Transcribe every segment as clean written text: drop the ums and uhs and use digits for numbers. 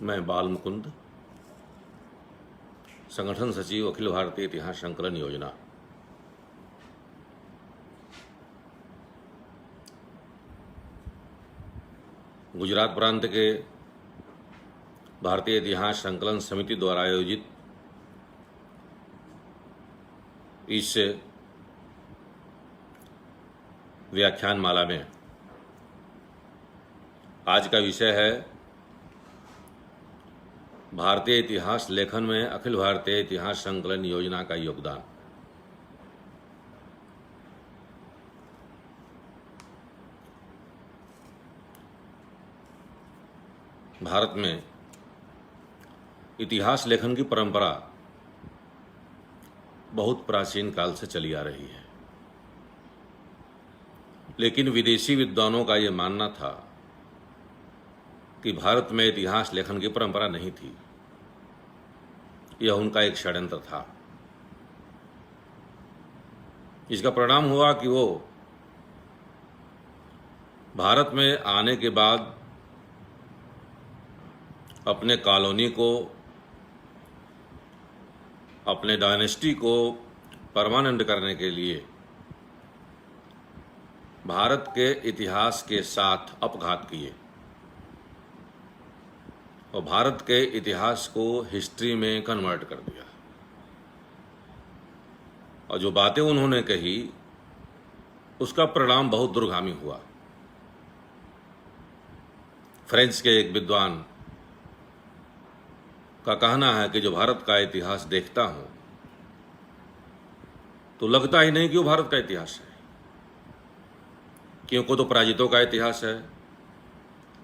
मैं बाल मुकुंद, संगठन सचिव, अखिल भारतीय इतिहास संकलन योजना। गुजरात प्रांत के भारतीय इतिहास संकलन समिति द्वारा आयोजित इस व्याख्यान माला में आज का विषय है भारतीय इतिहास लेखन में अखिल भारतीय इतिहास संकलन योजना का योगदान। भारत में इतिहास लेखन की परंपरा बहुत प्राचीन काल से चली आ रही है, लेकिन विदेशी विद्वानों का ये मानना था कि भारत में इतिहास लेखन की परंपरा नहीं थी। यह उनका एक षड्यंत्र था। इसका परिणाम हुआ कि वो भारत में आने के बाद अपने कॉलोनी को, अपने डायनेस्टी को परमानेंट करने के लिए भारत के इतिहास के साथ अपघात किए और भारत के इतिहास को हिस्ट्री में कन्वर्ट कर दिया। और जो बातें उन्होंने कही उसका परिणाम बहुत दूरगामी हुआ। फ्रेंच के एक विद्वान का कहना है कि जो भारत का इतिहास देखता हूं तो लगता ही नहीं कि वो भारत का इतिहास है, क्योंकि तो पराजितों का इतिहास है,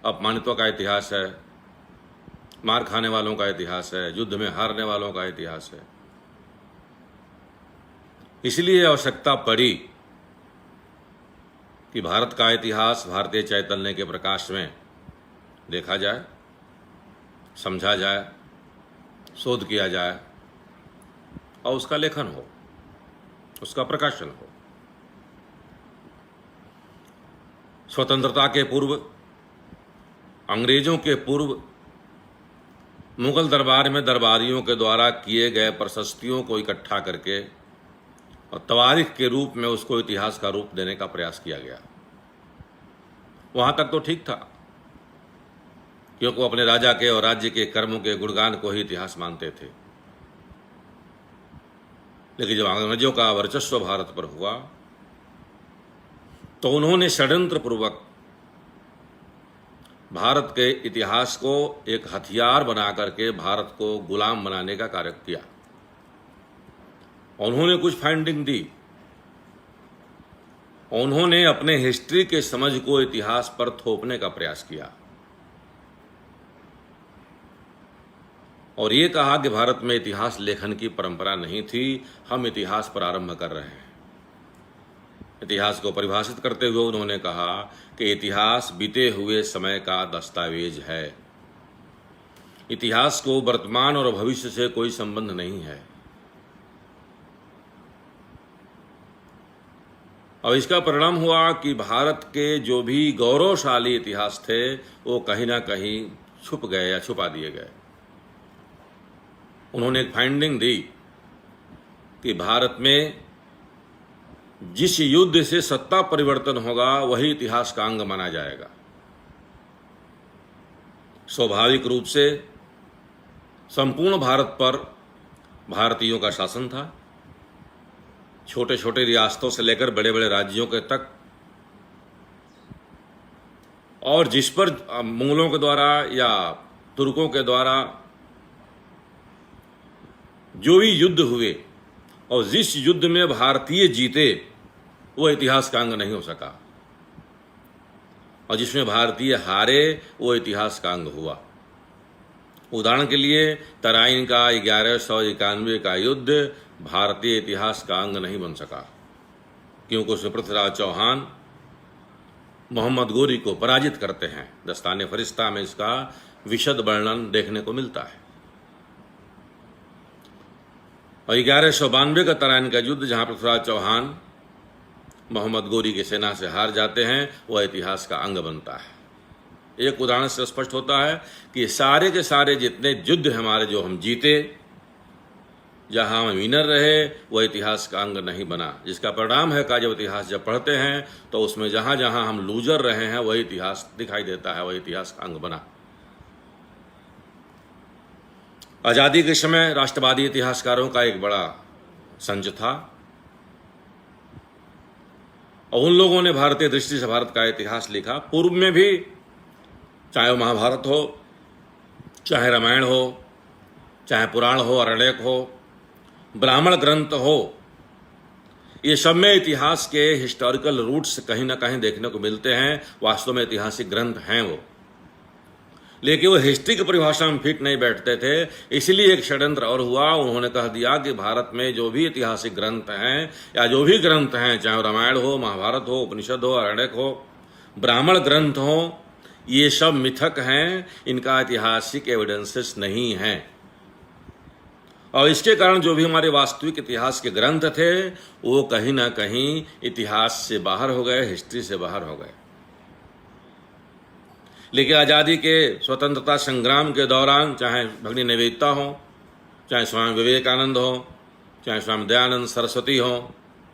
अपमानितों का इतिहास है, मार खाने वालों का इतिहास है, युद्ध में हारने वालों का इतिहास है। इसलिए आवश्यकता पड़ी कि भारत का इतिहास भारतीय चैतन्य के प्रकाश में देखा जाए, समझा जाए, शोध किया जाए और उसका लेखन हो, उसका प्रकाशन हो। स्वतंत्रता के पूर्व, अंग्रेजों के पूर्व मुगल दरबार में दरबारियों के द्वारा किए गए प्रशस्तियों को इकट्ठा करके और तवारीख के रूप में उसको इतिहास का रूप देने का प्रयास किया गया। वहां तक तो ठीक था, क्योंकि वो अपने राजा के और राज्य के कर्मों के गुणगान को ही इतिहास मानते थे। लेकिन जब अंग्रेजों का वर्चस्व भारत पर हुआ तो उन्होंने षड्यंत्र पूर्वक भारत के इतिहास को एक हथियार बना करके भारत को गुलाम बनाने का कार्य किया। उन्होंने कुछ फाइंडिंग दी, उन्होंने अपने हिस्ट्री के समझ को इतिहास पर थोपने का प्रयास किया और ये कहा कि भारत में इतिहास लेखन की परंपरा नहीं थी, हम इतिहास प्रारंभ कर रहे हैं। इतिहास को परिभाषित करते हुए उन्होंने कहा कि इतिहास बीते हुए समय का दस्तावेज है, इतिहास को वर्तमान और भविष्य से कोई संबंध नहीं है। और इसका परिणाम हुआ कि भारत के जो भी गौरवशाली इतिहास थे वो कहीं ना कहीं छुप गए या छुपा दिए गए। उन्होंने एक फाइंडिंग दी कि भारत में जिस युद्ध से सत्ता परिवर्तन होगा वही इतिहास का अंग माना जाएगा। स्वाभाविक रूप से संपूर्ण भारत पर भारतीयों का शासन था, छोटे छोटे रियासतों से लेकर बड़े बड़े राज्यों के तक, और जिस पर मुगलों के द्वारा या तुर्कों के द्वारा जो भी युद्ध हुए और जिस युद्ध में भारतीय जीते वो इतिहास का अंग नहीं हो सका, और जिसमें भारतीय हारे वो इतिहास का अंग हुआ। उदाहरण के लिए तराइन का 1191 का युद्ध भारतीय इतिहास का अंग नहीं बन सका, क्योंकि उसमें पृथ्वीराज चौहान मोहम्मद गोरी को पराजित करते हैं। दस्ताने फरिश्ता में इसका विशद वर्णन देखने को मिलता है। और 1192 का तराइन का युद्ध, जहां पृथ्वीराज चौहान मोहम्मद गोरी की सेना से हार जाते हैं, वह इतिहास का अंग बनता है। एक उदाहरण से स्पष्ट होता है कि सारे के सारे जितने युद्ध हमारे जो हम जीते, जहां हम विनर रहे, वह इतिहास का अंग नहीं बना, जिसका परिणाम है कि जब इतिहास जब पढ़ते हैं तो उसमें जहां जहां हम लूजर रहे हैं वही इतिहास दिखाई देता है, वही इतिहास का अंग बना। आज़ादी के समय राष्ट्रवादी इतिहासकारों का एक बड़ा संच था और उन लोगों ने भारतीय दृष्टि से भारत का इतिहास लिखा। पूर्व में भी, चाहे वो महाभारत हो, चाहे रामायण हो, चाहे पुराण हो, अरण्यक हो, ब्राह्मण ग्रंथ हो, ये सब में इतिहास के हिस्टोरिकल रूट्स कहीं ना कहीं देखने को मिलते हैं। वास्तव में ऐतिहासिक ग्रंथ हैं वो, लेकिन वो हिस्ट्री की परिभाषा में फिट नहीं बैठते थे। इसलिए एक षड्यंत्र और हुआ, उन्होंने कह दिया कि भारत में जो भी ऐतिहासिक ग्रंथ हैं या जो भी ग्रंथ हैं, चाहे रामायण हो, महाभारत हो, उपनिषद हो, अरण्यक हो, ब्राह्मण ग्रंथ हो, ये सब मिथक हैं, इनका ऐतिहासिक एविडेंसेस नहीं हैं। और इसके कारण जो भी हमारे वास्तविक इतिहास के ग्रंथ थे वो कहीं ना कहीं इतिहास से बाहर हो गए, हिस्ट्री से बाहर हो गए। लेकिन आज़ादी के स्वतंत्रता संग्राम के दौरान, चाहे भगिनी निवेदिता हो, चाहे स्वामी विवेकानंद हो, चाहे स्वामी दयानंद सरस्वती हो,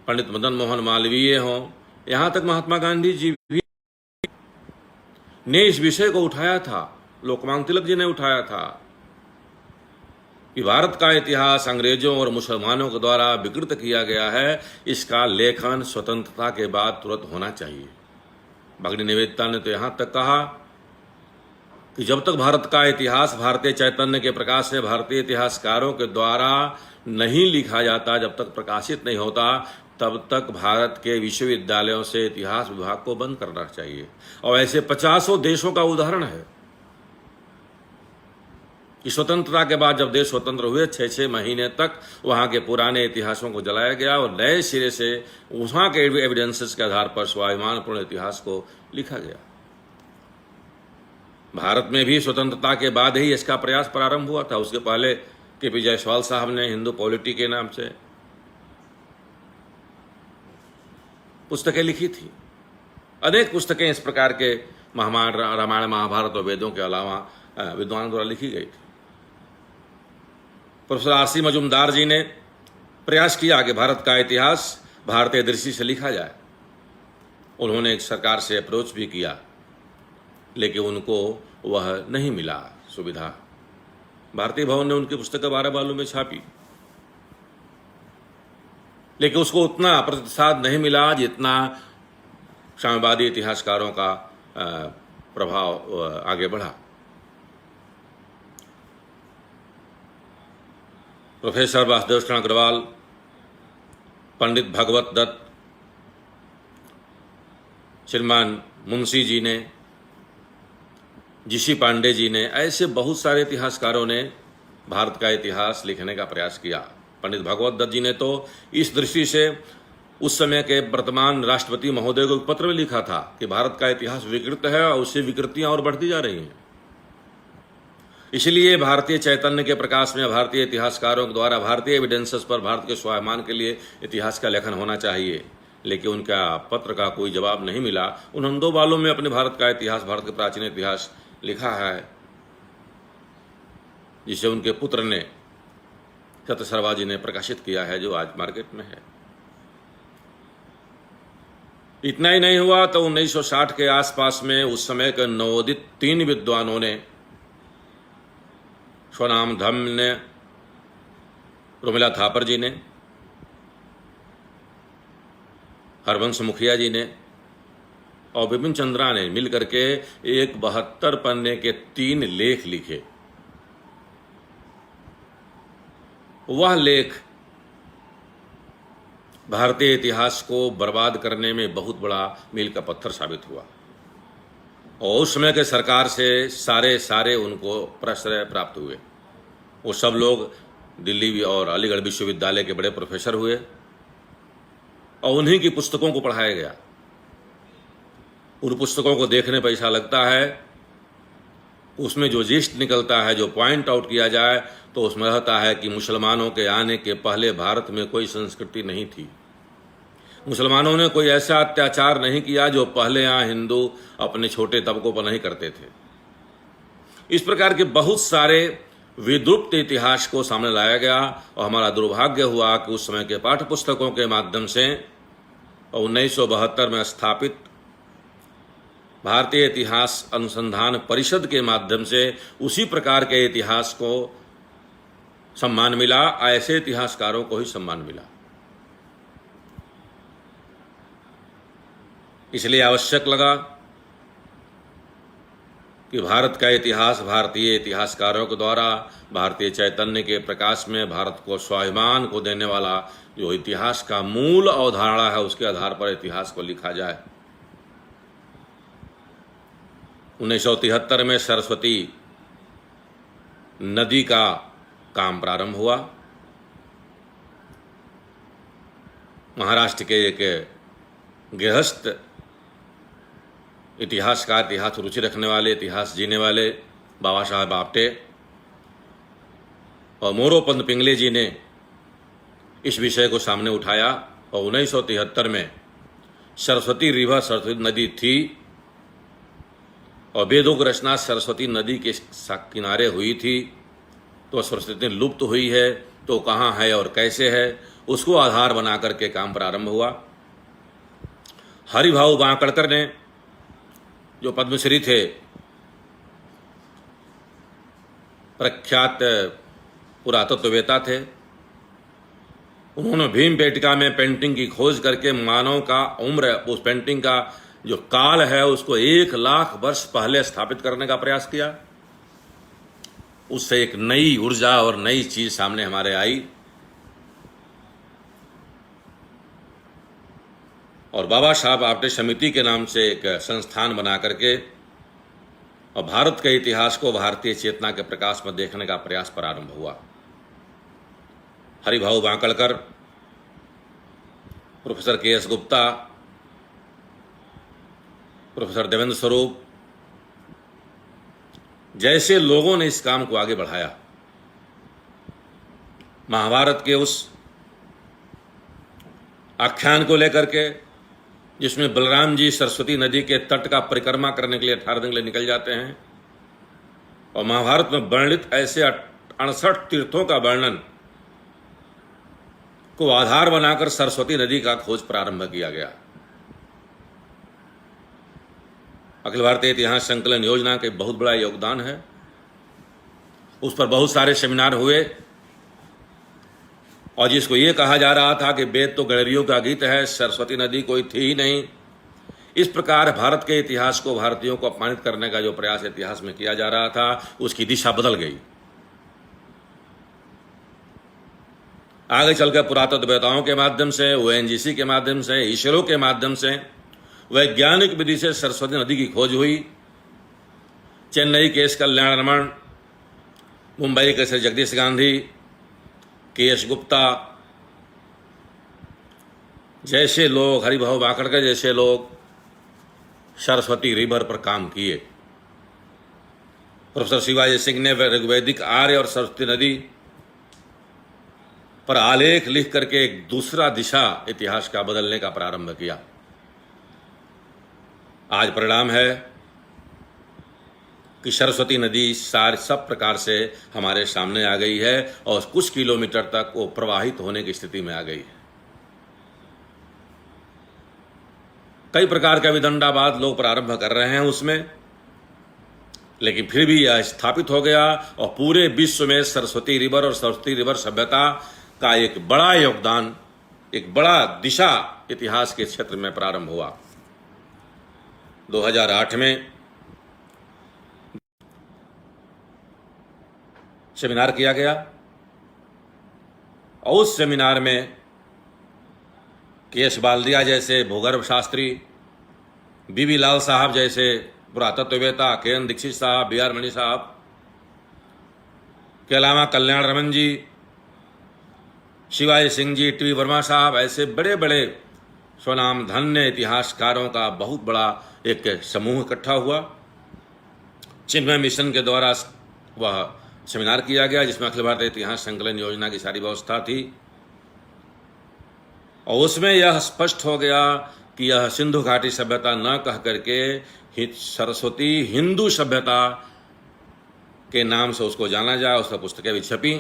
पंडित मदन मोहन मालवीय हो, यहाँ तक महात्मा गांधी जी भी ने इस विषय को उठाया था, लोकमान्य तिलक जी ने उठाया था कि भारत का इतिहास अंग्रेजों और मुसलमानों के द्वारा विकृत किया गया है, इसका लेखन स्वतंत्रता के बाद तुरंत होना चाहिए। भगिनी निवेदिता ने तो यहाँ तक कहा कि जब तक भारत का इतिहास भारतीय चैतन्य के प्रकाश से भारतीय इतिहासकारों के द्वारा नहीं लिखा जाता, जब तक प्रकाशित नहीं होता, तब तक भारत के विश्वविद्यालयों से इतिहास विभाग को बंद करना चाहिए। और ऐसे 50 देशों का उदाहरण है कि स्वतंत्रता के बाद जब देश स्वतंत्र हुए 6-6 महीने तक वहां के पुराने इतिहासों को जलाया गया और नए सिरे से वहां के एविडेंसेस के आधार पर स्वाभिमानपूर्ण इतिहास को लिखा गया। भारत में भी स्वतंत्रता के बाद ही इसका प्रयास प्रारंभ हुआ था। उसके पहले के.पी. जायसवाल साहब ने हिंदू पॉलिटी के नाम से पुस्तकें लिखी थी। अनेक पुस्तकें इस प्रकार के रामायण, महाभारत और वेदों के अलावा विद्वानों द्वारा लिखी गई थी। Professor RC. मजूमदार जी ने प्रयास किया कि भारत का इतिहास भारतीय दृष्टि से लिखा जाए। उन्होंने एक सरकार से अप्रोच भी किया, लेकिन उनको वह नहीं मिला सुविधा। भारतीय भवन ने उनकी पुस्तक 12 बालों में छापी, लेकिन उसको उतना प्रतिसाद नहीं मिला जितना साम्यवादी इतिहासकारों का प्रभाव आगे बढ़ा। प्रोफेसर वासुदेव शरण अग्रवाल, पंडित भगवत दत्त, श्रीमान मुंशी जी ने, जी.सी. पांडे जी ने, ऐसे बहुत सारे इतिहासकारों ने भारत का इतिहास लिखने का प्रयास किया। पंडित भगवत दत्त जी ने तो इस दृष्टि से उस समय के वर्तमान राष्ट्रपति महोदय को पत्र में लिखा था कि भारत का इतिहास विकृत है और उससे विकृतियां और बढ़ती जा रही हैं। इसलिए भारतीय चैतन्य के प्रकाश में भारतीय इतिहासकारों के द्वारा भारतीय एविडेंसेस पर भारत के स्वाभिमान के लिए इतिहास का लेखन होना चाहिए। लेकिन उनका पत्र का कोई जवाब नहीं मिला। उन्होंने 2 बालों में अपने भारत का इतिहास, भारत के प्राचीन इतिहास लिखा है, जिसे उनके पुत्र ने, सत्य सर्वा जी ने प्रकाशित किया है, जो आज मार्केट में है। इतना ही नहीं हुआ तो 1960 के आसपास में उस समय के नवोदित 3 विद्वानों ने, स्वनाम धम्म ने, रोमिला थापर जी ने, हरवंश मुखिया जी ने और विपिन चंद्रा ने मिलकर के एक 72 पन्ने के 3 लेख लिखे। वह लेख भारतीय इतिहास को बर्बाद करने में बहुत बड़ा मील का पत्थर साबित हुआ और उस समय के सरकार से सारे उनको प्रश्रय प्राप्त हुए। वो सब लोग दिल्ली और अलीगढ़ विश्वविद्यालय के बड़े प्रोफेसर हुए और उन्हीं की पुस्तकों को पढ़ाया गया। उन पुस्तकों को देखने पर ऐसा लगता है, उसमें जो जिस्ट निकलता है, जो पॉइंट आउट किया जाए, तो उसमें रहता है कि मुसलमानों के आने के पहले भारत में कोई संस्कृति नहीं थी। मुसलमानों ने कोई ऐसा अत्याचार नहीं किया जो पहले यहाँ हिंदू अपने छोटे तबकों पर नहीं करते थे। इस प्रकार के बहुत सारे विद्रुप्त इतिहास को सामने लाया गया और हमारा दुर्भाग्य हुआ कि उस समय के पाठ्य पुस्तकों के माध्यम से और 1972 में स्थापित भारतीय इतिहास अनुसंधान परिषद के माध्यम से उसी प्रकार के इतिहास को सम्मान मिला, ऐसे इतिहासकारों को ही सम्मान मिला। इसलिए आवश्यक लगा कि भारत का इतिहास भारतीय इतिहासकारों के द्वारा भारतीय चैतन्य के प्रकाश में भारत को स्वाभिमान को देने वाला जो इतिहास का मूल अवधारणा है उसके आधार पर इतिहास को लिखा जाए। 1973 में सरस्वती नदी का काम प्रारंभ हुआ। महाराष्ट्र के एक गृहस्थ इतिहासकार, इतिहास रुचि रखने वाले, इतिहास जीने वाले बाबा साहब आप्टे और मोरोपंत पिंगले जी ने इस विषय को सामने उठाया और 1973 में सरस्वती रिवर, सरस्वती नदी थी और वेदों की रचना सरस्वती नदी के किनारे हुई थी, तो सरस्वती लुप्त हुई है तो कहाँ है और कैसे है, उसको आधार बना करके काम प्रारंभ हुआ। हरिभाऊ बांकड़कर ने जो पद्मश्री थे, प्रख्यात पुरातत्ववेता थे, उन्होंने भीमबेटका में पेंटिंग की खोज करके मानव का उम्र, उस पेंटिंग का जो काल है उसको 1 लाख वर्ष पहले स्थापित करने का प्रयास किया। उससे एक नई ऊर्जा और नई चीज सामने हमारे आई और बाबा साहब आप्टे समिति के नाम से एक संस्थान बना करके और भारत के इतिहास को भारतीय चेतना के प्रकाश में देखने का प्रयास प्रारंभ हुआ। Haribhau Bankadkar, professor K S. Gupta, professor Devendra Swaroop जैसे लोगों ने इस काम को आगे बढ़ाया। महाभारत के उस आख्यान को लेकर के जिसमें बलराम जी सरस्वती नदी के तट का परिक्रमा करने के लिए 18 दिन के लिए निकल जाते हैं और महाभारत में वर्णित ऐसे 68 तीर्थों का वर्णन को आधार बनाकर सरस्वती नदी का खोज प्रारंभ किया गया। अखिल भारतीय इतिहास संकलन योजना के बहुत बड़ा योगदान है। उस पर बहुत सारे सेमिनार हुए और जिसको ये कहा जा रहा था कि वेद तो गणरियों का गीत है, सरस्वती नदी कोई थी ही नहीं, इस प्रकार भारत के इतिहास को, भारतीयों को अपमानित करने का जो प्रयास इतिहास में किया जा रहा था उसकी दिशा बदल गई। आगे चलकर पुरातत्ववेताओं के माध्यम से, ओएनजीसी के माध्यम से, इसरो के माध्यम से वैज्ञानिक विधि से सरस्वती नदी की खोज हुई। चेन्नई के एस कल्याण रमन, मुंबई के श्री जगदीश गांधी, के.एस. गुप्ता जैसे लोग, हरिभाऊ बांकड़कर जैसे लोग सरस्वती रिवर पर काम किए। प्रोफेसर शिवाजी सिंह ने ऋग्वैदिक आर्य और सरस्वती नदी पर आलेख लिख करके एक दूसरा दिशा इतिहास का बदलने का प्रारंभ किया। आज परिणाम है कि सरस्वती नदी सब प्रकार से हमारे सामने आ गई है और कुछ किलोमीटर तक वो प्रवाहित होने की स्थिति में आ गई है। कई प्रकार का विदंडावाद लोग प्रारंभ कर रहे हैं उसमें, लेकिन फिर भी यह स्थापित हो गया और पूरे विश्व में सरस्वती रिवर और सरस्वती रिवर सभ्यता का एक बड़ा योगदान, एक बड़ा दिशा इतिहास के क्षेत्र में प्रारंभ हुआ। 2008 में सेमिनार किया गया और उस सेमिनार में के.एस. बाल्दिया जैसे भूगर्भ शास्त्री, बी.वी. लाल साहब जैसे पुरातत्ववेता, के.एन. दीक्षित साहब, बी.आर. मणि साहब के अलावा कल्याण रमन जी, शिवाजी सिंह जी, टी.वी. वर्मा साहब, ऐसे बड़े बड़े स्वनाम धन्य इतिहासकारों का बहुत बड़ा एक समूह इकट्ठा हुआ। चिन्मय मिशन के द्वारा वह सेमिनार किया गया जिसमें अखिल भारतीय इतिहास संकलन योजना की सारी व्यवस्था थी। और उसमें यह स्पष्ट हो गया कि यह सिंधु घाटी सभ्यता न कह करके सरस्वती हिंदू सभ्यता के नाम से उसको जाना जाए। उसका पुस्तकें भी छपी।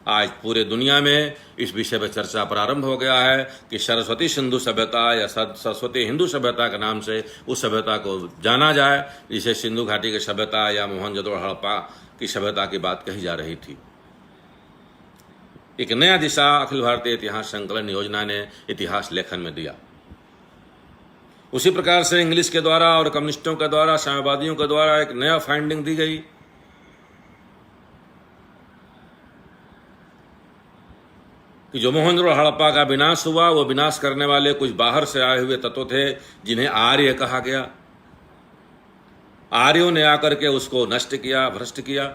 आज पूरे दुनिया में इस विषय पर चर्चा प्रारंभ हो गया है कि सरस्वती सिंधु सभ्यता या सरस्वती हिंदू सभ्यता के नाम से उस सभ्यता को जाना जाए जिसे सिंधु घाटी की सभ्यता या मोहनजोदड़ो हड़प्पा की सभ्यता की बात कही जा रही थी। एक नया दिशा अखिल भारतीय इतिहास संकलन योजना ने इतिहास लेखन में दिया। उसी प्रकार से इंग्लिश के द्वारा और कम्युनिस्टों के द्वारा, साम्यवादियों के द्वारा एक नया फाइंडिंग दी गई कि जो मोहनजोदड़ो हड़प्पा का विनाश हुआ वो विनाश करने वाले कुछ बाहर से आए हुए तत्व थे जिन्हें आर्य कहा गया। आर्यों ने आकर के उसको नष्ट किया, भ्रष्ट किया।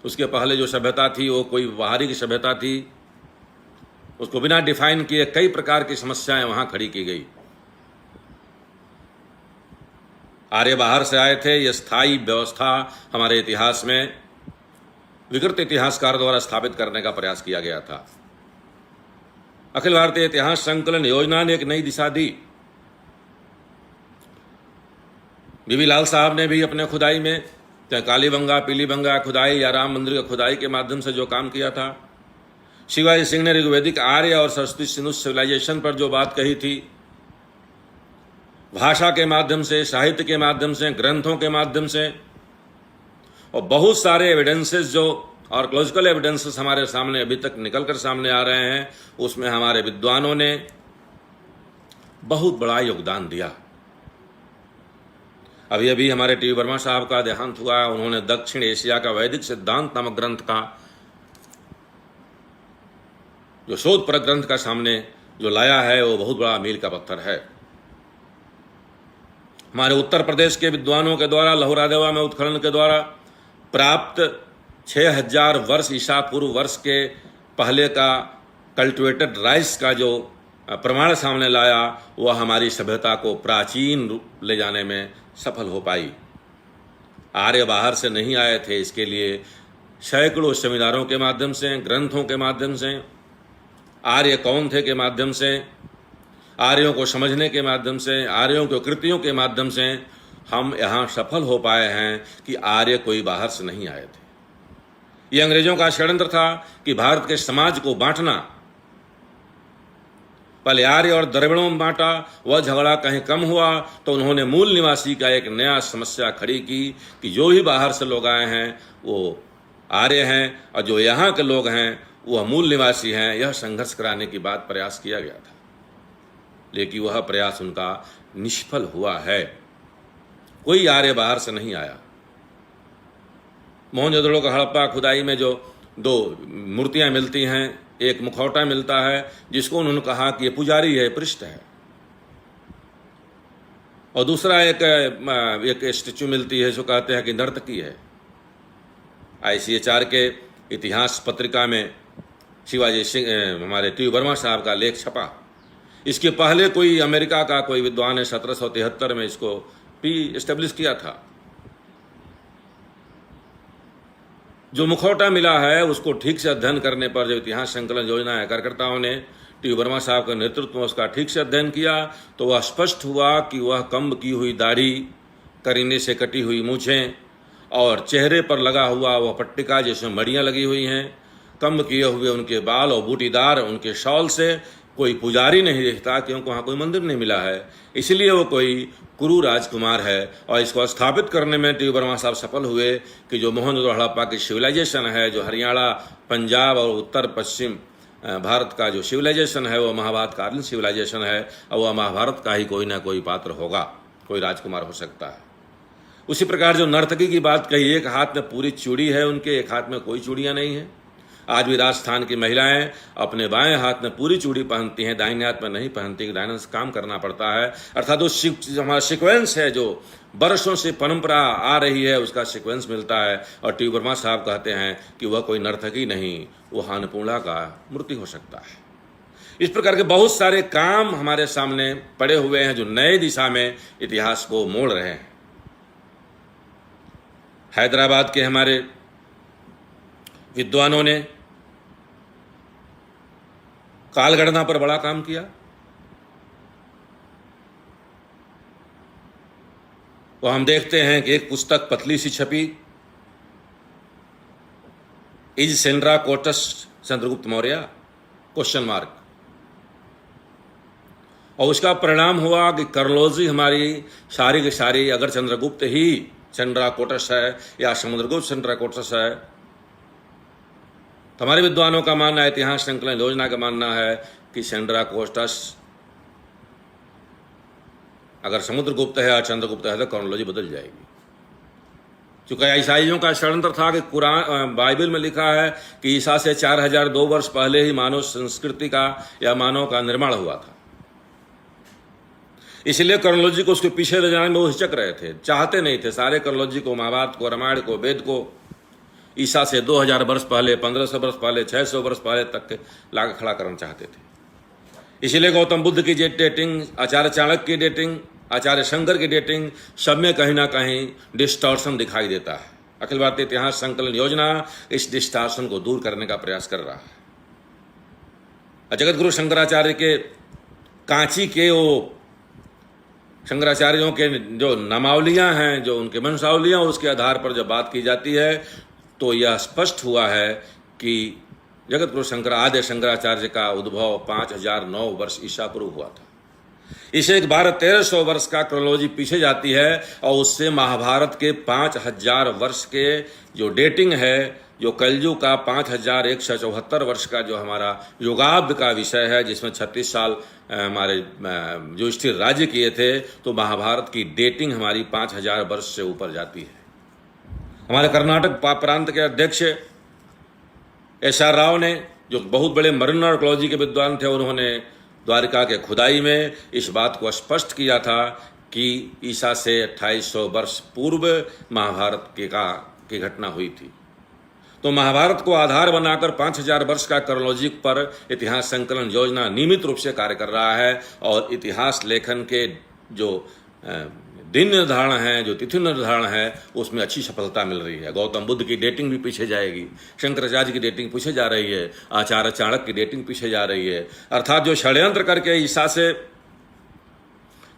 उसके पहले जो सभ्यता थी वो कोई बाहरी की सभ्यता थी। उसको बिना डिफाइन किए कई प्रकार की समस्याएं वहां खड़ी की गई। आर्य बाहर से आए थे। यह स्थायी व्यवस्था हमारे इतिहास में विकृत इतिहासकार द्वारा स्थापित करने का प्रयास किया गया था। अखिल भारतीय इतिहास संकलन योजना ने एक नई दिशा दी। बीबी लाल साहब ने भी अपने खुदाई में, चाहे कालीबंगा, पीलीबंगा खुदाई या राम मंदिर की खुदाई के माध्यम से जो काम किया था, शिवाजी सिंह ने ऋग्वेदिक आर्य और सरस्वती सिंधु सिविलाइजेशन पर जो बात कही थी, भाषा के माध्यम से, साहित्य के माध्यम से, ग्रंथों के माध्यम से, और बहुत सारे एविडेंसेस जो आर्कियोलॉजिकल एविडेंसेस हमारे सामने अभी तक निकलकर सामने आ रहे हैं, उसमें हमारे विद्वानों ने बहुत बड़ा योगदान दिया। अभी अभी हमारे टी वर्मा साहब का देहांत हुआ। उन्होंने दक्षिण एशिया का वैदिक सिद्धांत नामक ग्रंथ का जो शोध पर ग्रंथ का सामने जो लाया है वो बहुत बड़ा मील का पत्थर है। हमारे उत्तर प्रदेश के विद्वानों के द्वारा लहुरादेवा में उत्खनन के द्वारा प्राप्त 6000 वर्ष ईसा पूर्व वर्ष के पहले का कल्टिवेटेड राइस का जो प्रमाण सामने लाया, वह हमारी सभ्यता को प्राचीन रूप ले जाने में सफल हो पाई। आर्य बाहर से नहीं आए थे। इसके लिए सैकड़ों सेमिनारों के माध्यम से, ग्रंथों के माध्यम से, आर्य कौन थे के माध्यम से, आर्यों को समझने के माध्यम से, आर्यों के कृतियों के माध्यम से हम यहाँ सफल हो पाए हैं कि आर्य कोई बाहर से नहीं आए थे। ये अंग्रेजों का षड्यंत्र था कि भारत के समाज को बांटना। पहले आर्य और द्रविड़ों में बांटा, वह झगड़ा कहीं कम हुआ तो उन्होंने मूल निवासी का एक नया समस्या खड़ी की कि जो भी बाहर से लोग आए हैं वो आर्य हैं और जो यहाँ के लोग हैं वह मूल निवासी हैं। यह संघर्ष कराने की बात प्रयास किया गया था, लेकिन वह प्रयास उनका निष्फल हुआ है। कोई आर्य बाहर से नहीं आया। मोहनजोदड़ो का हड़प्पा खुदाई में जो 2 मूर्तियां मिलती हैं, एक मुखौटा मिलता है जिसको उन्होंने कहा कि ये पुजारी है, पृष्ठ है, और दूसरा एक स्टेचू मिलती है जो कहते हैं कि नर्तकी है। ICHR के इतिहास पत्रिका में शिवाजी सिंह, हमारे टी वर्मा साहब का लेख छपा। इसके पहले कोई अमेरिका का कोई विद्वान ने 1773 में इसको भी एस्टेब्लिश किया था। जो मुखौटा मिला है उसको ठीक से अध्ययन करने पर जब इतिहास संकलन योजना कार्यकर्ताओं ने टी वर्मा साहब के नेतृत्व में उसका ठीक से अध्ययन किया तो वह स्पष्ट हुआ कि वह कम्ब की हुई दाढ़ी, करीने से कटी हुई मूछें और चेहरे पर लगा हुआ वह पट्टिका जिसमें मड़ियाँ लगी हुई हैं, कम्ब किए हुए उनके बाल और बूटीदार उनके शॉल से कोई पुजारी नहीं दिखता, क्योंकि वहाँ कोई मंदिर नहीं मिला है। इसलिए वो कोई कुरु राजकुमार है। और इसको स्थापित करने में टी वर्मा साहब सफल हुए कि जो मोहनजोदड़ो हड़प्पा की सिविलाइजेशन है, जो हरियाणा, पंजाब और उत्तर पश्चिम भारत का जो सिविलाइजेशन है, वो महाभारतकालीन सिविलाइजेशन है और वह महाभारत का ही कोई ना कोई पात्र होगा, कोई राजकुमार हो सकता है। उसी प्रकार जो नर्तकी की बात कही, एक हाथ में पूरी चूड़ी है उनके, एक हाथ में कोई चूड़ियाँ नहीं है। आज भी राजस्थान की महिलाएं अपने बाएं हाथ में पूरी चूड़ी पहनती हैं, दाहिने हाथ में नहीं पहनती, दाहिने से काम करना पड़ता है। अर्थात वो हमारा सीक्वेंस है जो बरसों से परंपरा आ रही है, उसका सीक्वेंस मिलता है। और टी वर्मा साहब कहते हैं कि वह कोई नर्तकी नहीं, वो अन्नपूर्णा का मूर्ति हो सकता है। इस प्रकार के बहुत सारे काम हमारे सामने पड़े हुए हैं जो नए दिशा में इतिहास को मोड़ रहे हैं। हैदराबाद के हमारे विद्वानों ने कालगणना पर बड़ा काम किया। तो हम देखते हैं कि एक पुस्तक पतली सी छपी, is Sandra quotes Chandragupta Maurya question mark, और उसका परिणाम हुआ कि कर्लोजी हमारी सारी की सारी अगर चंद्रगुप्त ही सेंड्रा कोटस है या समुद्रगुप्त सेंड्रा कोटस है, तो हमारे विद्वानों का मानना है, इतिहास संकलन योजना का मानना है कि सेंड्रा कोटस अगर समुद्रगुप्त है या चंद्रगुप्त है तो क्रोनोलॉजी बदल जाएगी। चूंकि ईसाइयों का षड्यंत्र था कि कुरान बाइबल में लिखा है कि ईसा से 4002 वर्ष पहले ही मानव संस्कृति का या मानव का निर्माण हुआ था, इसलिए क्रोनोलॉजी को उसके पीछे ले जाने में वो हिचक रहे थे, चाहते नहीं थे सारे क्रोनोलॉजी को, महाभारत को, रामायण को, वेद को ईसा से 2000 वर्ष पहले, 1500 वर्ष पहले, 600 वर्ष पहले तक लाकर खड़ा करना चाहते थे। इसीलिए गौतम बुद्ध की डेटिंग, आचार्य चाणक्य की डेटिंग, आचार्य शंकर की डेटिंग, सब में कहीं ना कहीं डिस्टॉर्शन दिखाई देता है। अखिल भारतीय इतिहास संकलन योजना इस डिस्टॉर्शन को दूर करने का प्रयास कर रहा है। जगत गुरु शंकराचार्य के कांची के वो शंकराचार्यों के जो नामावलियां हैं, जो उनके वंशावलियां, उसके आधार पर जब बात की जाती है तो यह स्पष्ट हुआ है कि जगत गुरु आद्य शंकराचार्य का उद्भव 5009 वर्ष ईसा पूर्व हुआ था। इसे 1200-1300 वर्ष का क्रोनोलॉजी पीछे जाती है और उससे महाभारत के 5000 वर्ष के जो डेटिंग है, जो कलयुग का 5174 वर्ष का जो हमारा युगाब्द का विषय है, जिसमें 36 साल हमारे जो स्थिर राज्य किए थे, तो महाभारत की डेटिंग हमारी 5000 वर्ष से ऊपर जाती है। हमारे कर्नाटक प्रांत के अध्यक्ष SR राव ने, जो बहुत बड़े मरीन आर्कोलॉजी के विद्वान थे, उन्होंने द्वारिका के खुदाई में इस बात को स्पष्ट किया था कि ईसा से 2800 वर्ष पूर्व महाभारत की घटना हुई थी। तो महाभारत को आधार बनाकर 5000 वर्ष का क्रोनोलॉजी पर इतिहास संकलन योजना नियमित रूप से कार्य कर रहा है, और इतिहास लेखन के जो दिन निर्धारण है, जो तिथि निर्धारण है, उसमें अच्छी सफलता मिल रही है। गौतम बुद्ध की डेटिंग भी पीछे जाएगी, शंकराचार्य की डेटिंग पीछे जा रही है, आचार्य चाणक्य की डेटिंग पीछे जा रही है। अर्थात जो षड्यंत्र करके ईसा से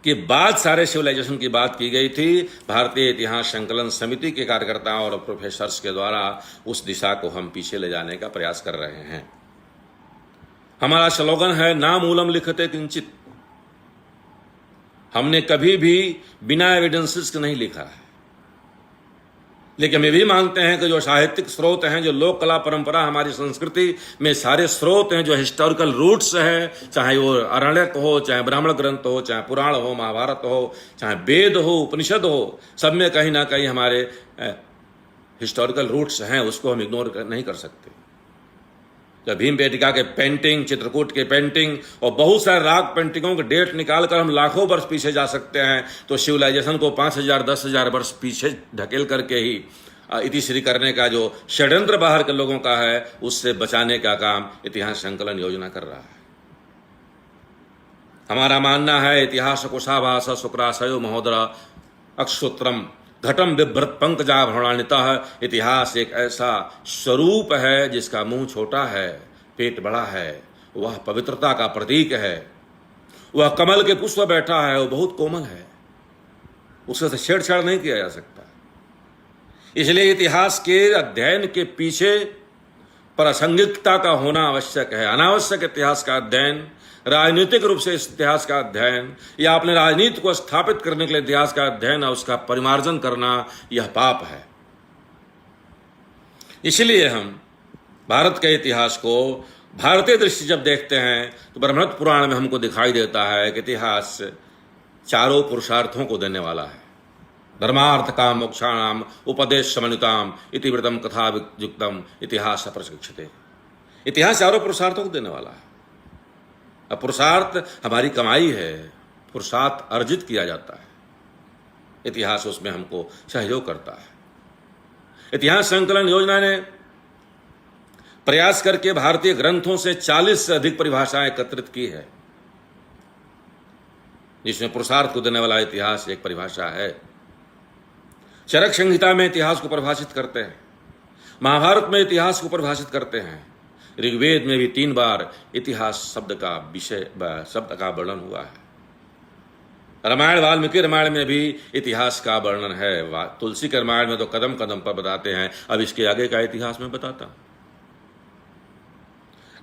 के बाद सारे सिविलाइजेशन की बात की गई थी, भारतीय इतिहास संकलन समिति के कार्यकर्ताओं और प्रोफेसर्स के द्वारा उस दिशा को हम पीछे ले जाने का प्रयास कर रहे हैं। हमारा स्लोगन है ना मूलम लिखते किंचित। हमने कभी भी बिना एविडेंसेस के नहीं लिखा है, लेकिन हम भी मानते हैं कि जो साहित्यिक स्रोत हैं, जो लोक कला परंपरा हमारी संस्कृति में सारे स्रोत हैं, जो हिस्टोरिकल रूट्स हैं, चाहे वो अरण्यक हो, चाहे ब्राह्मण ग्रंथ हो, चाहे पुराण हो, महाभारत हो, चाहे वेद हो, उपनिषद हो, सब में कहीं ना कहीं हमारे हिस्टोरिकल रूट्स हैं, उसको हम इग्नोर नहीं कर सकते। जब भीमबेटका के पेंटिंग, चित्रकूट के पेंटिंग और बहुत सारे राग पेंटिंगों के डेट निकालकर हम लाखों वर्ष पीछे जा सकते हैं, तो सिविलाइजेशन को 5000 10,000 वर्ष पीछे ढकेल करके ही इतिश्री करने का जो षड्यंत्र बाहर के लोगों का है, उससे बचाने का काम इतिहास संकलन योजना कर रहा है। हमारा मानना है इतिहास कुशाभास शुक्राशयो महोदरा अक्षसूत्रम घटम बिभ्रत पंकजा भ्रमणान्वितः। इतिहास एक ऐसा स्वरूप है जिसका मुंह छोटा है, पेट बड़ा है, वह पवित्रता का प्रतीक है, वह कमल के पुष्प बैठा है, वह बहुत कोमल है, उससे छेड़छाड़ नहीं किया जा सकता। इसलिए इतिहास के अध्ययन के पीछे प्रासंगिकता का होना आवश्यक है। अनावश्यक इतिहास का अध्ययन, राजनीतिक रूप से इस इतिहास का अध्ययन या अपने राजनीति को स्थापित करने के लिए इतिहास का अध्ययन और उसका परिमार्जन करना, यह पाप है। इसलिए हम भारत के इतिहास को भारतीय दृष्टि जब देखते हैं तो ब्रह्मण्ड पुराण में हमको दिखाई देता है कि इतिहास चारों पुरुषार्थों को देने वाला है। धर्मार्थ काम मोक्षाणाम उपदेश समन्विताम इति वृतम कथा युक्तम इतिहास प्रशिक्षते। इतिहास चारों पुरुषार्थों को देने वाला है। अब पुरुषार्थ हमारी कमाई है, पुरुषार्थ अर्जित किया जाता है, इतिहास उसमें हमको सहयोग करता है। इतिहास संकलन योजना ने प्रयास करके भारतीय ग्रंथों से 40 से अधिक परिभाषाएं एकत्रित की है, जिसमें पुरुषार्थ को देने वाला इतिहास एक परिभाषा है। चरक संहिता में इतिहास को परिभाषित करते हैं, महाभारत में इतिहास को परिभाषित करते हैं, ऋग्वेद में भी 3 बार इतिहास शब्द का वर्णन हुआ है। रामायण, वाल्मीकि रामायण में भी इतिहास का वर्णन है। तुलसी के रामायण में तो कदम कदम पर बताते हैं। अब इसके आगे का इतिहास मैं बताता हूं।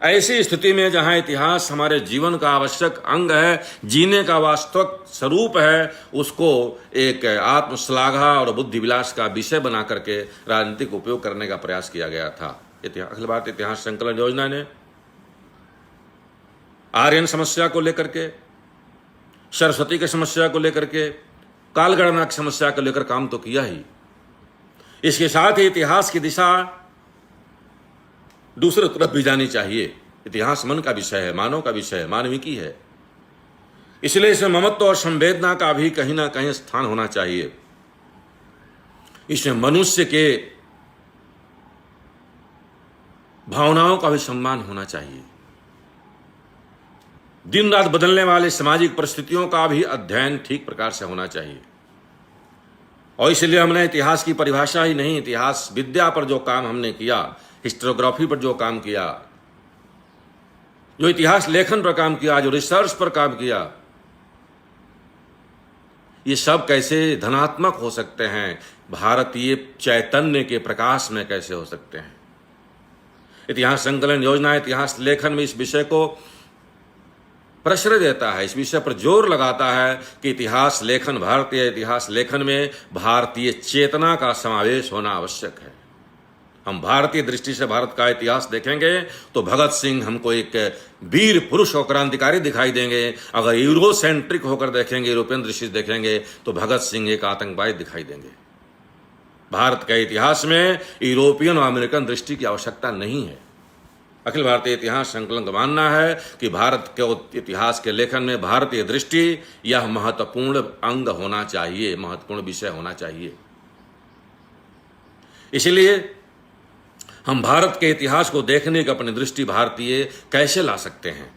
ऐसी स्थिति में जहां इतिहास हमारे जीवन का आवश्यक अंग है, जीने का वास्तविक स्वरूप है, उसको एक आत्मश्लाघा और बुद्धि विलास का विषय बना करके राजनीतिक उपयोग करने का प्रयास किया गया था। अखिल भारतीय इतिहास संकलन योजना ने आर्यन समस्या को लेकर के, सरस्वती की समस्या को लेकर के, कालगणना की समस्या को लेकर काम तो किया ही। इसके साथ ही इतिहास की दिशा दूसरी तरफ भी जानी चाहिए। इतिहास मन का विषय है, मानव का विषय है, मानविकी है। इसलिए इसमें ममत्व और संवेदना का भी कहीं ना कहीं स्थान होना चाहिए। इसमें मनुष्य के भावनाओं का भी सम्मान होना चाहिए। दिन रात बदलने वाले सामाजिक परिस्थितियों का भी अध्ययन ठीक प्रकार से होना चाहिए। और इसलिए हमने इतिहास की परिभाषा ही नहीं, इतिहास विद्या पर जो काम हमने किया, हिस्टोग्राफी पर जो काम किया, जो इतिहास लेखन पर काम किया, जो रिसर्च पर काम किया, ये सब कैसे धनात्मक हो सकते हैं, भारतीय चैतन्य के प्रकाश में कैसे हो सकते हैं। इतिहास संकलन योजना इतिहास लेखन में इस विषय को प्रश्रय देता है, इस विषय पर जोर लगाता है कि इतिहास लेखन, भारतीय इतिहास लेखन में भारतीय चेतना का समावेश होना आवश्यक है। हम भारतीय दृष्टि से भारत का इतिहास देखेंगे तो भगत सिंह हमको एक वीर पुरुष और क्रांतिकारी दिखाई देंगे। अगर यूरोसेंट्रिक होकर देखेंगे, यूरोपियन दृष्टि से देखेंगे तो भगत सिंह एक आतंकवादी दिखाई देंगे। भारत के इतिहास में यूरोपियन और अमेरिकन दृष्टि की आवश्यकता नहीं है। अखिल भारतीय इतिहास संकलन का मानना है कि भारत के इतिहास के लेखन में भारतीय दृष्टि यह महत्वपूर्ण अंग होना चाहिए, महत्वपूर्ण विषय होना चाहिए। इसलिए हम भारत के इतिहास को देखने की अपनी दृष्टि भारतीय कैसे ला सकते हैं,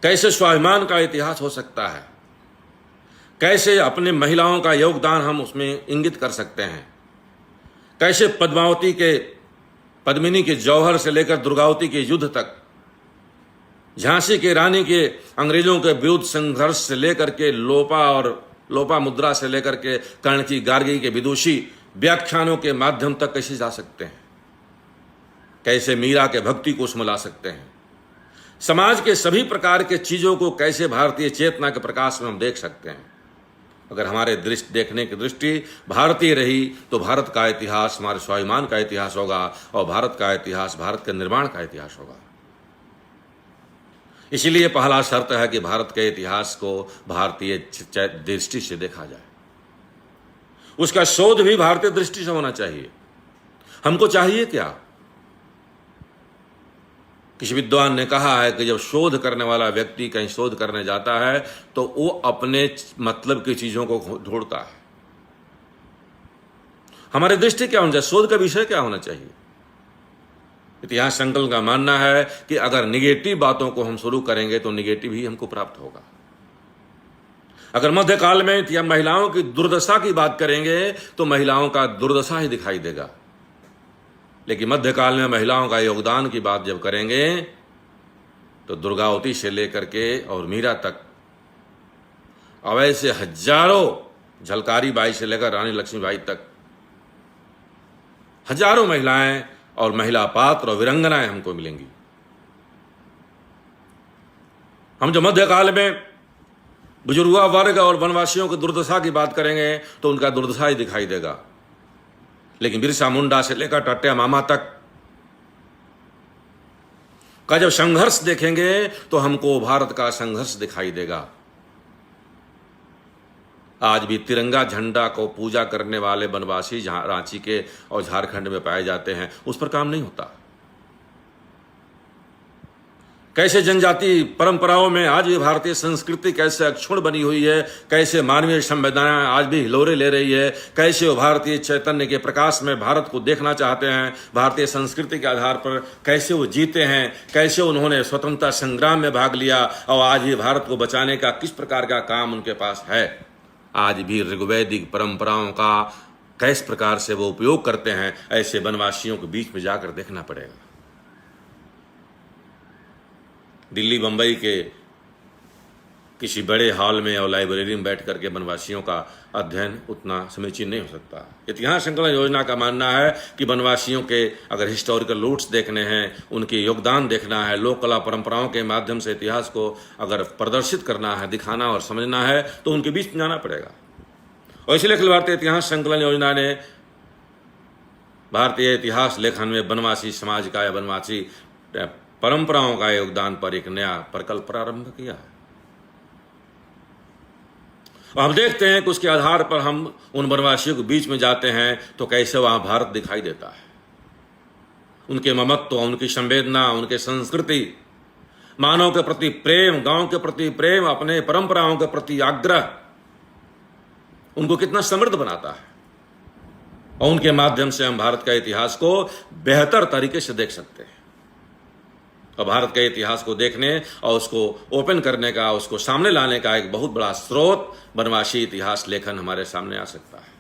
कैसे स्वाभिमान का इतिहास हो सकता है, कैसे अपने महिलाओं का योगदान हम उसमें इंगित कर सकते हैं, कैसे पद्मिनी के जौहर से लेकर दुर्गावती के युद्ध तक, झांसी के रानी के अंग्रेजों के विरुद्ध संघर्ष से लेकर के लोपामुद्रा से लेकर के कर्ण की गार्गी के विदुषी व्याख्यानों के माध्यम तक कैसे जा सकते हैं, कैसे मीरा के भक्ति को उसमें ला सकते हैं, समाज के सभी प्रकार के चीजों को कैसे भारतीय चेतना के प्रकाश में हम देख सकते हैं। अगर हमारे देखने की दृष्टि भारतीय रही तो भारत का इतिहास हमारे स्वाभिमान का इतिहास होगा और भारत का इतिहास भारत के निर्माण का इतिहास होगा। इसलिए पहला शर्त है कि भारत के इतिहास को भारतीय दृष्टि से देखा जाए, उसका शोध भी भारतीय दृष्टि से होना चाहिए। हमको चाहिए क्या? किसी विद्वान ने कहा है कि जब शोध करने वाला व्यक्ति कहीं शोध करने जाता है तो वो अपने मतलब की चीजों को ढूंढता है। हमारी दृष्टि क्या होना चाहिए? शोध का विषय क्या होना चाहिए? इतिहास संकलन का मानना है कि अगर निगेटिव बातों को हम शुरू करेंगे तो निगेटिव ही हमको प्राप्त होगा। अगर मध्यकाल में महिलाओं की दुर्दशा की बात करेंगे तो महिलाओं का दुर्दशा ही दिखाई देगा, लेकिन मध्यकाल में महिलाओं का योगदान की बात जब करेंगे तो दुर्गावती से लेकर के और मीरा तक, अब ऐसे हजारों, झलकारी बाई से लेकर रानी लक्ष्मीबाई तक, हजारों महिलाएं और महिला पात्र और वीरंगनाएं हमको मिलेंगी। हम जो मध्यकाल में बुजुर्गा वर्ग और वनवासियों की दुर्दशा की बात करेंगे तो उनका दुर्दशा ही दिखाई देगा, लेकिन बिरसा मुंडा से लेकर टट्टिया मामा तक का जब संघर्ष देखेंगे तो हमको भारत का संघर्ष दिखाई देगा। आज भी तिरंगा झंडा को पूजा करने वाले वनवासी रांची के और झारखंड में पाए जाते हैं, उस पर काम नहीं होता। कैसे जनजाति परंपराओं में आज भी भारतीय संस्कृति कैसे अक्षुण्ण बनी हुई है, कैसे मानवीय संवेदनाएं आज भी हिलोरे ले रही है, कैसे वो भारतीय चैतन्य के प्रकाश में भारत को देखना चाहते हैं, भारतीय संस्कृति के आधार पर कैसे वो जीते हैं, कैसे उन्होंने स्वतंत्रता संग्राम में भाग लिया और आज भी भारत को बचाने का किस प्रकार का काम उनके पास है। आज भी ऋग्वैदिक परंपराओं का किस प्रकार से वो उपयोग करते हैं, ऐसे वनवासियों के बीच में जाकर देखना पड़ेगा। दिल्ली बम्बई के किसी बड़े हॉल में और लाइब्रेरी में बैठ करके वनवासियों का अध्ययन उतना समीचीन नहीं हो सकता। इतिहास संकलन योजना का मानना है कि वनवासियों के अगर हिस्टोरिकल रूट्स देखने हैं, उनके योगदान देखना है, लोक कला परंपराओं के माध्यम से इतिहास को अगर प्रदर्शित करना है, दिखाना और समझना है, तो उनके बीच जाना पड़ेगा। और इसलिए अखिल भारतीय इतिहास संकलन योजना ने भारतीय इतिहास लेखन में वनवासी समाज का या वनवासी परंपराओं का योगदान पर एक नया प्रकल्प प्रारंभ किया है। हम देखते हैं कि उसके आधार पर हम उन वनवासियों के बीच में जाते हैं तो कैसे वहां भारत दिखाई देता है। उनके ममत्व, उनकी संवेदना, उनके संस्कृति, मानव के प्रति प्रेम, गांव के प्रति प्रेम, अपने परंपराओं के प्रति आग्रह उनको कितना समृद्ध बनाता है। और उनके माध्यम से हम भारत का इतिहास को बेहतर तरीके से देख सकते हैं। और भारत के इतिहास को देखने और उसको ओपन करने का, उसको सामने लाने का एक बहुत बड़ा स्रोत वनवासी इतिहास लेखन हमारे सामने आ सकता है।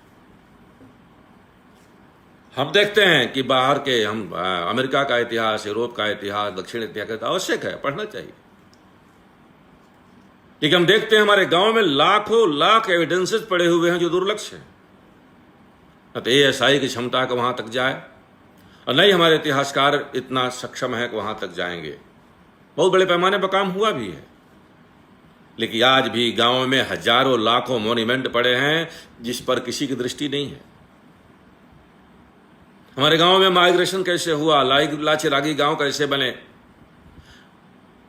हम देखते हैं कि बाहर के हम अमेरिका का इतिहास, यूरोप का इतिहास, दक्षिण इतिहास आवश्यक है, पढ़ना चाहिए। लेकिन हम देखते हैं हमारे गांव में लाखों लाख एविडेंसेस पड़े हुए हैं जो दुर्लक्ष हैं। न तो ASI की क्षमता को वहां तक जाए और नहीं हमारे इतिहासकार इतना सक्षम है कि वहां तक जाएंगे। बहुत बड़े पैमाने पर काम हुआ भी है, लेकिन आज भी गांव में हजारों लाखों मॉन्यूमेंट पड़े हैं जिस पर किसी की दृष्टि नहीं है। हमारे गांव में माइग्रेशन कैसे हुआ, लाचिरागी गांव कैसे बने,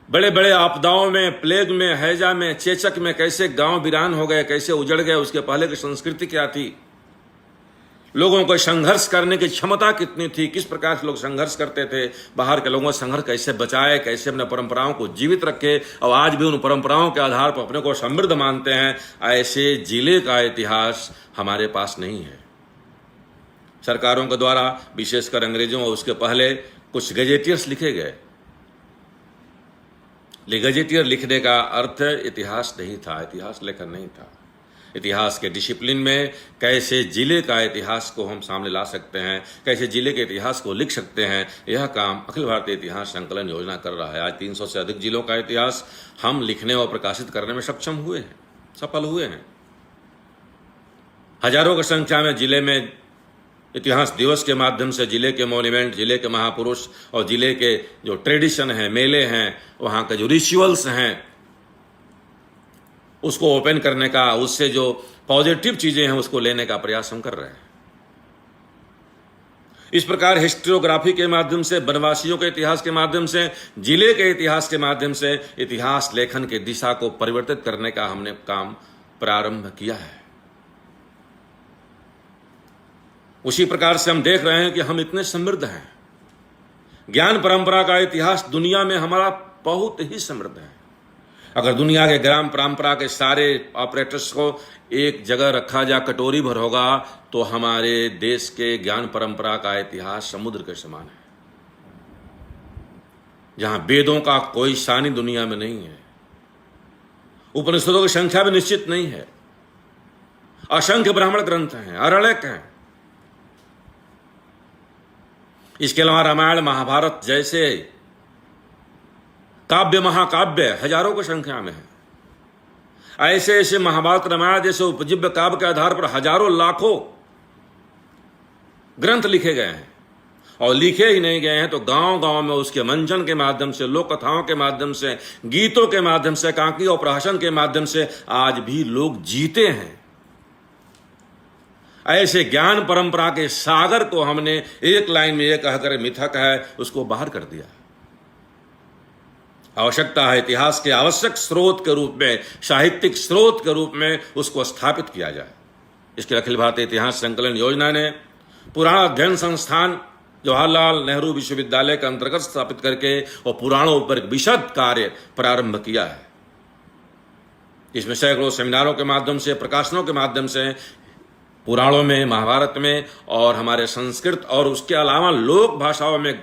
बड़े बड़े आपदाओं में, प्लेग में, हैजा में, चेचक में कैसे गांव वीरान हो गए, कैसे उजड़ गए, उसके पहले की संस्कृति क्या थी, लोगों को संघर्ष करने की क्षमता कितनी थी, किस प्रकार से लोग संघर्ष करते थे, बाहर के लोगों से संघर्ष कैसे बचाए, कैसे अपने परंपराओं को जीवित रखे और आज भी उन परंपराओं के आधार पर अपने को समृद्ध मानते हैं। ऐसे जिले का इतिहास हमारे पास नहीं है। सरकारों के द्वारा, विशेषकर अंग्रेजों और उसके पहले, कुछ गजेटियर्स लिखे गए। गजेटियर लिखने का अर्थ इतिहास नहीं था, इतिहास लेखन नहीं था। इतिहास के डिसिप्लिन में कैसे जिले का इतिहास को हम सामने ला सकते हैं, कैसे जिले के इतिहास को लिख सकते हैं, यह काम अखिल भारतीय इतिहास संकलन योजना कर रहा है। आज 300 से अधिक जिलों का इतिहास हम लिखने और प्रकाशित करने में सक्षम हुए हैं, सफल हुए हैं। हजारों की संख्या में जिले में इतिहास दिवस के माध्यम से जिले के मॉन्यूमेंट, जिले के महापुरुष और जिले के जो ट्रेडिशन हैं, मेले हैं, वहाँ के जो रिचुअल्स हैं, उसको ओपन करने का, उससे जो पॉजिटिव चीजें हैं उसको लेने का प्रयास हम कर रहे हैं। इस प्रकार हिस्टोग्राफी के माध्यम से, वनवासियों के इतिहास के माध्यम से, जिले के इतिहास के माध्यम से इतिहास लेखन की दिशा को परिवर्तित करने का हमने काम प्रारंभ किया है। उसी प्रकार से हम देख रहे हैं कि हम इतने समृद्ध हैं। ज्ञान परंपरा का इतिहास दुनिया में हमारा बहुत ही समृद्ध है। अगर दुनिया के ग्राम परंपरा के सारे ऑपरेटर्स को एक जगह रखा जा, कटोरी भर होगा, तो हमारे देश के ज्ञान परंपरा का इतिहास समुद्र के समान है, जहां वेदों का कोई सानी दुनिया में नहीं है, उपनिषदों की संख्या भी निश्चित नहीं है, असंख्य ब्राह्मण ग्रंथ हैं, अरण्यक हैं। इसके अलावा रामायण, महाभारत जैसे काव्य, महाकाव्य हजारों की संख्या में है। ऐसे ऐसे महाभारत, रामायण जैसे उपजीव्य काव्य के आधार पर हजारों लाखों ग्रंथ लिखे गए हैं। और लिखे ही नहीं गए हैं तो गांव गांव में उसके मंचन के माध्यम से, लोक कथाओं के माध्यम से, गीतों के माध्यम से, कांकी और प्रहसन के माध्यम से आज भी लोग जीते हैं। ऐसे ज्ञान परंपरा के सागर को हमने एक लाइन में यह कहकर मिथक है उसको बाहर कर दिया। आवश्यकता है इतिहास के आवश्यक स्रोत के रूप में, साहित्यिक स्रोत के रूप में उसको स्थापित किया जाए। इसके अखिल भारतीय इतिहास संकलन योजना ने पुराण अध्ययन संस्थान जवाहरलाल नेहरू विश्वविद्यालय के अंतर्गत स्थापित करके और पुराणों पर विशद कार्य प्रारंभ किया है। इसमें सैकड़ों सेमिनारों के माध्यम से, प्रकाशनों के माध्यम से पुराणों में, महाभारत में और हमारे संस्कृत और उसके अलावा लोक भाषाओं में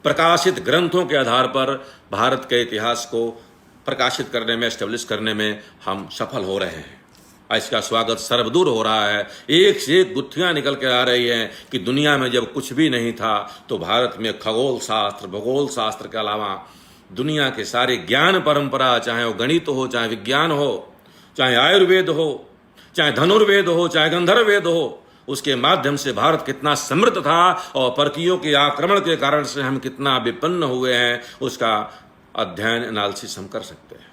प्रकाशित ग्रंथों के आधार पर भारत के इतिहास को प्रकाशित करने में, एस्टेब्लिश करने में हम सफल हो रहे हैं। इसका स्वागत सर्वदूर हो रहा है। एक से एक गुत्थियां निकल के आ रही हैं कि दुनिया में जब कुछ भी नहीं था तो भारत में खगोल शास्त्र, भूगोल शास्त्र के अलावा दुनिया के सारे ज्ञान परंपरा, चाहे वो गणित हो, चाहे विज्ञान हो, चाहे आयुर्वेद हो, चाहे धनुर्वेद हो, चाहे गंधर्व वेद हो, उसके माध्यम से भारत कितना समृद्ध था और परकीयों के आक्रमण के कारण से हम कितना विपन्न हुए हैं, उसका अध्ययन एनालिसिस हम कर सकते हैं।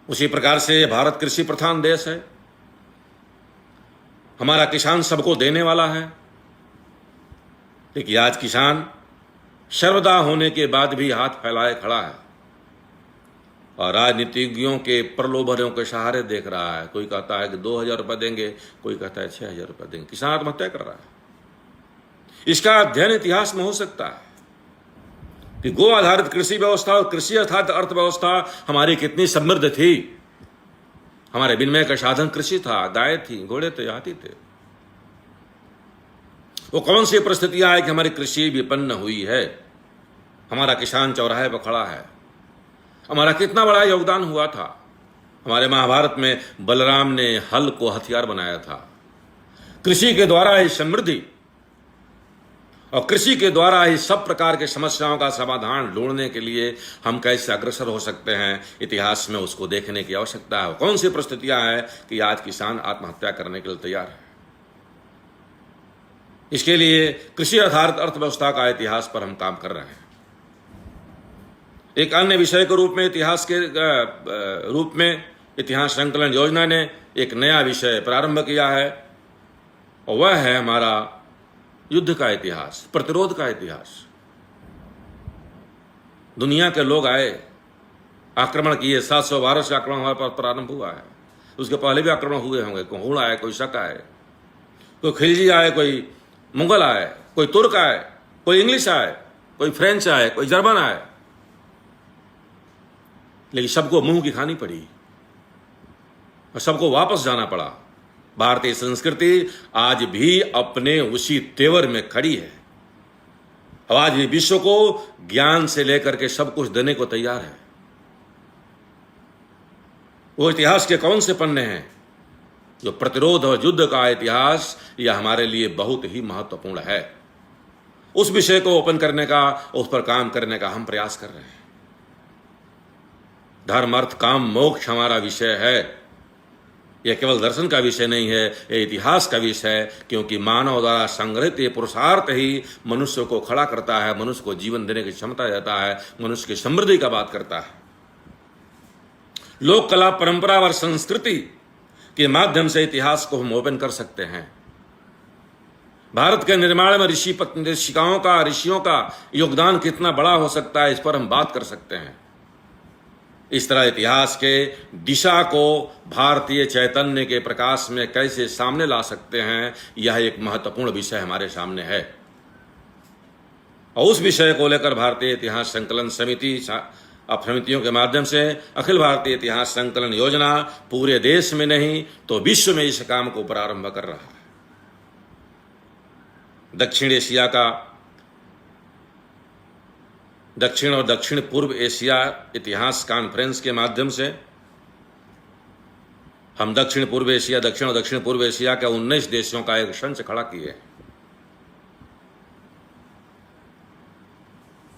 उसी प्रकार से भारत कृषि प्रधान देश है। हमारा किसान सबको देने वाला है, लेकिन आज किसान सर्वदा होने के बाद भी हाथ फैलाए खड़ा है और राजनीतिज्ञों के प्रलोभनों के सहारे देख रहा है। कोई कहता है कि 2,000 रुपये देंगे, कोई कहता है 6,000 रुपये देंगे। किसान आत्महत्या कर रहा है। इसका अध्ययन इतिहास में हो सकता है कि गो आधारित कृषि व्यवस्था और कृषि आधारित अर्थव्यवस्था हमारी कितनी समृद्ध थी। हमारे विनिमय का साधन कृषि था, गाय थी, घोड़े थे, हाथी थे। वो कौन सी परिस्थितियां है कि हमारी कृषि विपन्न हुई है, हमारा किसान चौराहे पर खड़ा है। हमारा कितना बड़ा योगदान हुआ था। हमारे महाभारत में बलराम ने हल को हथियार बनाया था। कृषि के द्वारा ही समृद्धि और कृषि के द्वारा ही सब प्रकार के समस्याओं का समाधान ढूंढने के लिए हम कैसे अग्रसर हो सकते हैं, इतिहास में उसको देखने की आवश्यकता है। कौन सी परिस्थितियां हैं कि आज किसान आत्महत्या करने के लिए तैयार है। इसके लिए कृषि आधारित अर्थव्यवस्था का इतिहास पर हम काम कर रहे हैं। एक अन्य विषय के रूप में इतिहास के रूप में इतिहास संकलन योजना ने एक नया विषय प्रारंभ किया है और वह है हमारा युद्ध का इतिहास, प्रतिरोध का इतिहास। दुनिया के लोग आए, आक्रमण किए। 712 से आक्रमण हमारे पास प्रारंभ हुआ है। उसके पहले भी आक्रमण हुए होंगे। कोई हुण आए, कोई शक आए, कोई खिलजी आए, कोई मुगल आए, कोई तुर्क आए, कोई इंग्लिश आए, कोई फ्रेंच आए, कोई जर्मन आए, लेकिन सबको मुंह की खानी पड़ी और सबको वापस जाना पड़ा। भारतीय संस्कृति आज भी अपने उसी तेवर में खड़ी है और आज भी विश्व को ज्ञान से लेकर के सब कुछ देने को तैयार है। वो इतिहास के कौन से पन्ने हैं? जो प्रतिरोध और युद्ध का इतिहास, यह हमारे लिए बहुत ही महत्वपूर्ण है। उस विषय को ओपन करने का, उस पर काम करने का हम प्रयास कर रहे हैं। धर्म अर्थ काम मोक्ष हमारा विषय है। यह केवल दर्शन का विषय नहीं है, यह इतिहास का विषय है, क्योंकि मानव द्वारा संग्रहित ये पुरुषार्थ ही मनुष्य को खड़ा करता है, मनुष्य को जीवन देने की क्षमता देता है, मनुष्य की समृद्धि का बात करता है। लोक कला, परंपरा और संस्कृति के माध्यम से इतिहास को हम ओपन कर सकते हैं। भारत के निर्माण में ऋषियों का योगदान कितना बड़ा हो सकता है, इस पर हम बात कर सकते हैं। इस तरह इतिहास के दिशा को भारतीय चैतन्य के प्रकाश में कैसे सामने ला सकते हैं, यह एक महत्वपूर्ण विषय हमारे सामने है। और उस विषय को लेकर भारतीय इतिहास संकलन समितियों के माध्यम से अखिल भारतीय इतिहास संकलन योजना पूरे देश में नहीं तो विश्व में इस काम को प्रारंभ कर रहा है। दक्षिण और दक्षिण पूर्व एशिया इतिहास कॉन्फ्रेंस के माध्यम से हम दक्षिण और दक्षिण पूर्व एशिया के 19 देशों का एक संच खड़ा किए।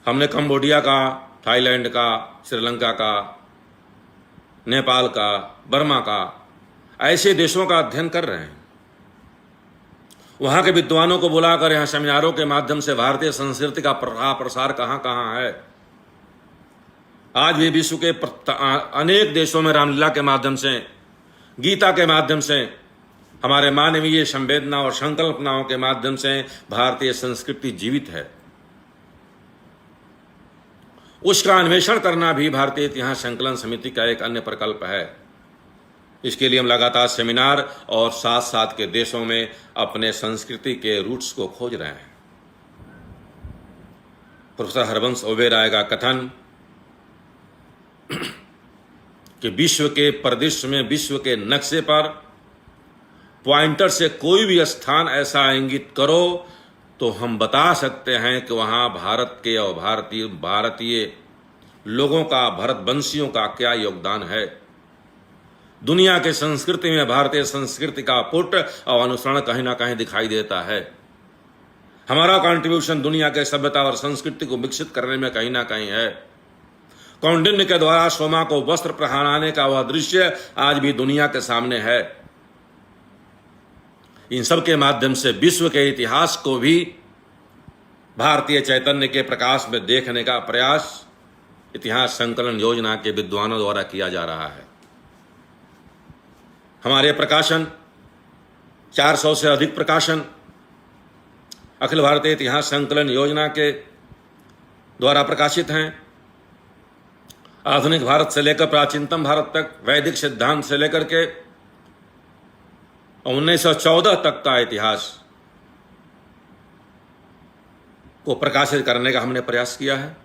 हमने कंबोडिया का, थाईलैंड का, श्रीलंका का, नेपाल का, बर्मा का, ऐसे देशों का अध्ययन कर रहे हैं। वहां के विद्वानों को बुलाकर यहां सेमिनारों के माध्यम से भारतीय संस्कृति का प्रसार कहां कहां है। आज भी विश्व के अनेक देशों में रामलीला के माध्यम से, गीता के माध्यम से, हमारे मानवीय संवेदना और संकल्पनाओं के माध्यम से भारतीय संस्कृति जीवित है। उसका अन्वेषण करना भी भारतीय इतिहास संकलन समिति का एक अन्य प्रकल्प है। इसके लिए हम लगातार सेमिनार और साथ साथ के देशों में अपने संस्कृति के रूट्स को खोज रहे हैं। प्रोफेसर हरबंस ओबेरॉय का कथन कि विश्व के परिदृश्य में, विश्व के नक्शे पर पॉइंटर से कोई भी स्थान ऐसा इंगित करो तो हम बता सकते हैं कि वहां भारत के और भारतीय लोगों का, भारतवंशियों का क्या योगदान है। दुनिया के संस्कृति में भारतीय संस्कृति का पुट और अनुसरण कहीं ना कहीं दिखाई देता है। हमारा कंट्रीब्यूशन दुनिया के सभ्यता और संस्कृति को विकसित करने में कहीं ना कहीं है। कौंडिन्य के द्वारा सोमा को वस्त्र पहनाने का वह दृश्य आज भी दुनिया के सामने है। इन सब के माध्यम से विश्व के इतिहास को भी भारतीय चैतन्य के प्रकाश में देखने का प्रयास इतिहास संकलन योजना के विद्वानों द्वारा किया जा रहा है। हमारे प्रकाशन 400 से अधिक प्रकाशन अखिल भारतीय इतिहास संकलन योजना के द्वारा प्रकाशित हैं। आधुनिक भारत से लेकर प्राचीनतम भारत तक, वैदिक सिद्धांत से लेकर के 1914 तक का इतिहास को प्रकाशित करने का हमने प्रयास किया है।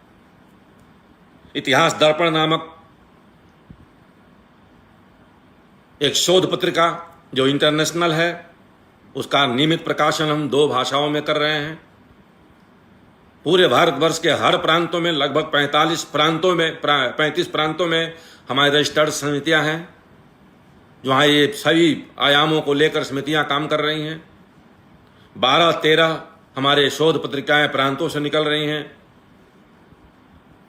इतिहास दर्पण नामक एक शोध पत्रिका जो इंटरनेशनल है, उसका नियमित प्रकाशन हम 2 भाषाओं में कर रहे हैं। पूरे भारतवर्ष के हर प्रांतों में, लगभग 35 प्रांतों में हमारी रजिस्टर्ड समितियां हैं, जहाँ ये सभी आयामों को लेकर समितियां काम कर रही हैं। 12-13 हमारे शोध पत्रिकाएं प्रांतों से निकल रही हैं।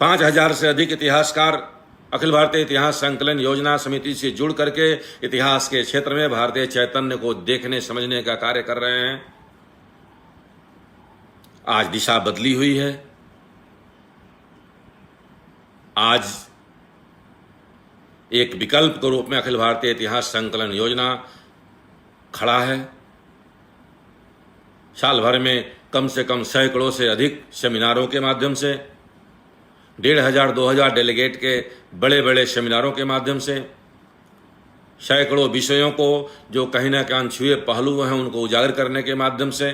5000 से अधिक इतिहासकार अखिल भारतीय इतिहास संकलन योजना समिति से जुड़ करके इतिहास के क्षेत्र में भारतीय चैतन्य को देखने समझने का कार्य कर रहे हैं। आज दिशा बदली हुई है। आज एक विकल्प के रूप में अखिल भारतीय इतिहास संकलन योजना खड़ा है। साल भर में कम से कम सैकड़ों से अधिक सेमिनारों के माध्यम से, 1500-2000 डेलीगेट के बड़े बड़े सेमिनारों के माध्यम से, सैकड़ों विषयों को जो कहीं ना कहीं अनछुए पहलू हैं उनको उजागर करने के माध्यम से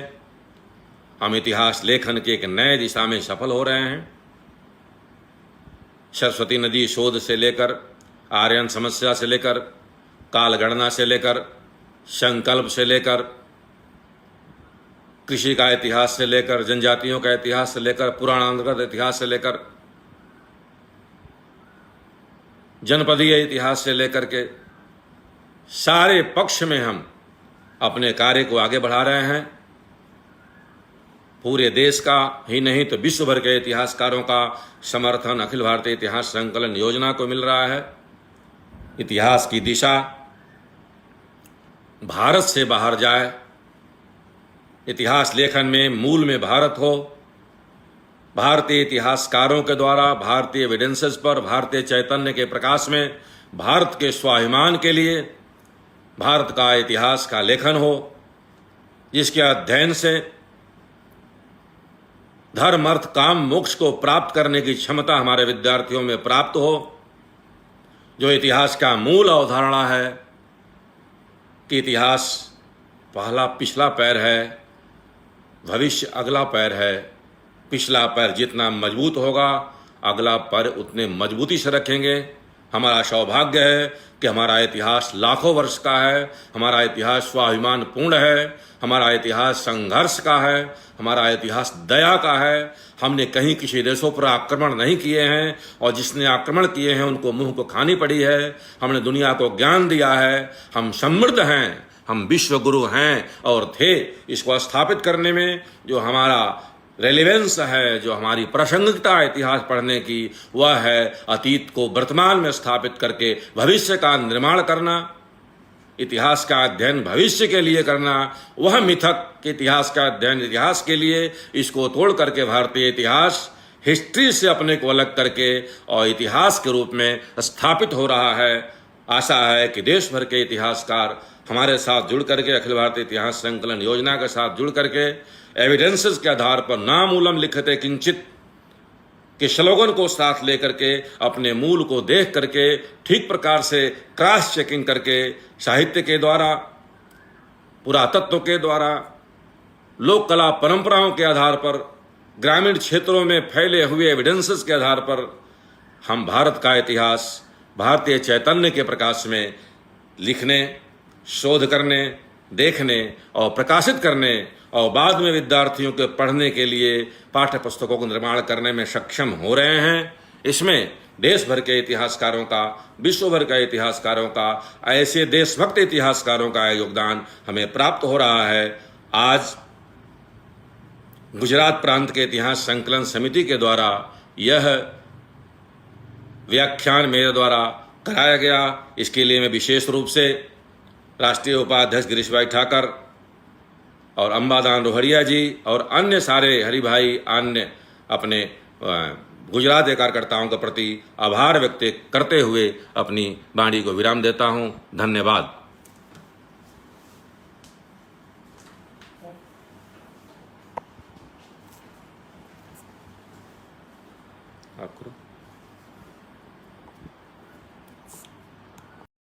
हम इतिहास लेखन के एक नए दिशा में सफल हो रहे हैं। सरस्वती नदी शोध से लेकर, आर्यन समस्या से लेकर, कालगणना से लेकर, संकल्प से लेकर, कृषि का इतिहास से लेकर, जनजातियों का इतिहास से लेकर, पुराणांतर्गत इतिहास से लेकर, जनपदीय इतिहास से लेकर के सारे पक्ष में हम अपने कार्य को आगे बढ़ा रहे हैं। पूरे देश का ही नहीं तो विश्व भर के इतिहासकारों का समर्थन अखिल भारतीय इतिहास संकलन योजना को मिल रहा है। इतिहास की दिशा भारत से बाहर जाए, इतिहास लेखन में मूल में भारत हो, भारतीय इतिहासकारों के द्वारा भारतीय एविडेंसेस पर भारतीय चैतन्य के प्रकाश में भारत के स्वाभिमान के लिए भारत का इतिहास का लेखन हो, जिसके अध्ययन से धर्म अर्थ काम मोक्ष को प्राप्त करने की क्षमता हमारे विद्यार्थियों में प्राप्त हो। जो इतिहास का मूल अवधारणा है कि इतिहास पहला पिछला पैर है, भविष्य अगला पैर है। पिछला पैर जितना मजबूत होगा, अगला पैर उतने मजबूती से रखेंगे। हमारा सौभाग्य है कि हमारा इतिहास लाखों वर्ष का है, हमारा इतिहास स्वाभिमान पूर्ण है, हमारा इतिहास संघर्ष का है, हमारा इतिहास दया का है। हमने कहीं किसी देशों पर आक्रमण नहीं किए हैं और जिसने आक्रमण किए हैं उनको मुंह को खानी पड़ी है। हमने दुनिया को ज्ञान दिया है, हम समृद्ध हैं, हम विश्व गुरु हैं और थे। इसको स्थापित करने में जो हमारा रेलिवेंस है, जो हमारी प्रासंगिकता इतिहास पढ़ने की, वह है अतीत को वर्तमान में स्थापित करके भविष्य का निर्माण करना। इतिहास का अध्ययन भविष्य के लिए करना, वह मिथक कि इतिहास का अध्ययन इतिहास के लिए, इसको तोड़ करके भारतीय इतिहास हिस्ट्री से अपने को अलग करके और इतिहास के रूप में स्थापित हो रहा है। आशा है कि देश भर के इतिहासकार हमारे साथ जुड़ करके, अखिल भारतीय इतिहास संकलन योजना के साथ जुड़ करके एविडेंसेस के आधार पर नामूलम लिखते किंचित के स्लोगन को साथ लेकर के अपने मूल को देख करके ठीक प्रकार से क्रॉस चेकिंग करके साहित्य के द्वारा, पुरातत्व के द्वारा, लोक कला परंपराओं के आधार पर, ग्रामीण क्षेत्रों में फैले हुए एविडेंसेस के आधार पर हम भारत का इतिहास भारतीय चैतन्य के प्रकाश में लिखने, शोध करने, देखने और प्रकाशित करने और बाद में विद्यार्थियों के पढ़ने के लिए पाठ्य पुस्तकों को निर्माण करने में सक्षम हो रहे हैं। इसमें देश भर के इतिहासकारों का, विश्व भर के इतिहासकारों का, ऐसे देशभक्त इतिहासकारों का योगदान हमें प्राप्त हो रहा है। आज गुजरात प्रांत के इतिहास संकलन समिति के द्वारा यह व्याख्यान मेरे द्वारा कराया गया। इसके लिए मैं विशेष रूप से राष्ट्रीय उपाध्यक्ष गिरीश भाई ठाकर और अंबादान रोहड़िया जी और अन्य सारे हरिभाई अन्य अपने गुजरात के कार्यकर्ताओं के प्रति आभार व्यक्त करते हुए अपनी वाणी को विराम देता हूं। धन्यवाद। आप करो।